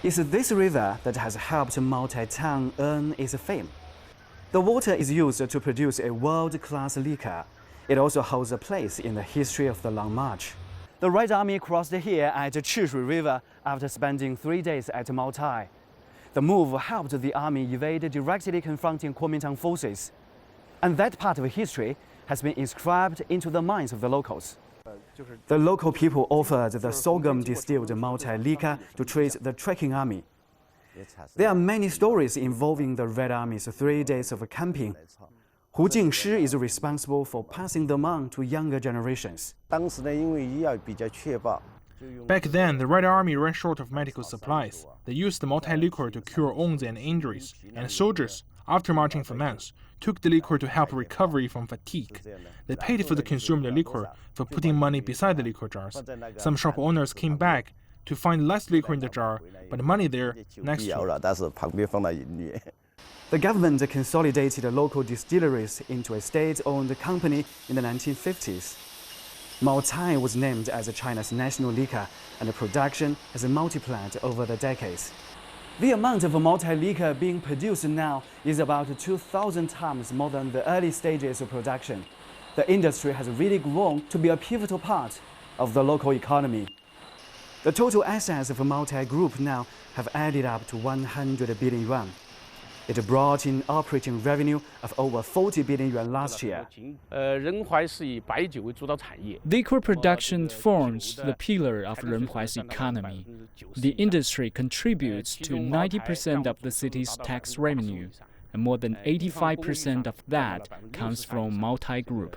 It's this river that has helped Moutai town earn its fame. The water is used to produce a world-class liquor. It also holds a place in the history of the Long March. The Red Army crossed here at Chishui River after spending 3 days at Maotai. The move helped the army evade directly confronting Kuomintang forces. And that part of history has been inscribed into the minds of the locals. The local people offered the sorghum-distilled Maotai liquor to treat the trekking army. There are many stories involving the Red Army's 3 days of camping. Hu Jingshi is responsible for passing them on to younger generations. Back then, the Red Army ran short of medical supplies. They used the Maotai liquor to cure wounds and injuries, and soldiers, after marching for months, took the liquor to help recovery from fatigue. They paid for the consumed liquor for putting money beside the liquor jars. Some shop owners came back to find less liquor in the jar, but money there next to it. The government consolidated local distilleries into a state-owned company in the 1950s. Maotai was named as China's national liquor, and the production has multiplied over the decades. The amount of Maotai liquor being produced now is about 2,000 times more than the early stages of production. The industry has really grown to be a pivotal part of the local economy. The total assets of Maotai Group now have added up to 100 billion yuan. It brought in operating revenue of over 40 billion yuan last year. Liquor production forms the pillar of Renhuai's economy. The industry contributes to 90% of the city's tax revenue, and more than 85% of that comes from Maotai Group.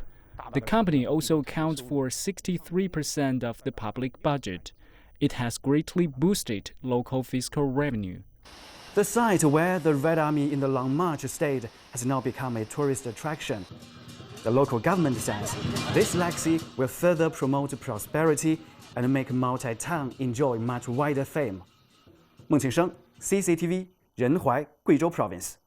The company also accounts for 63% of the public budget. It has greatly boosted local fiscal revenue. The site where the Red Army in the Long March stayed has now become a tourist attraction. The local government says this legacy will further promote prosperity and make Maotai town enjoy much wider fame. Meng Qingsheng, CCTV, Renhuai, Guizhou Province.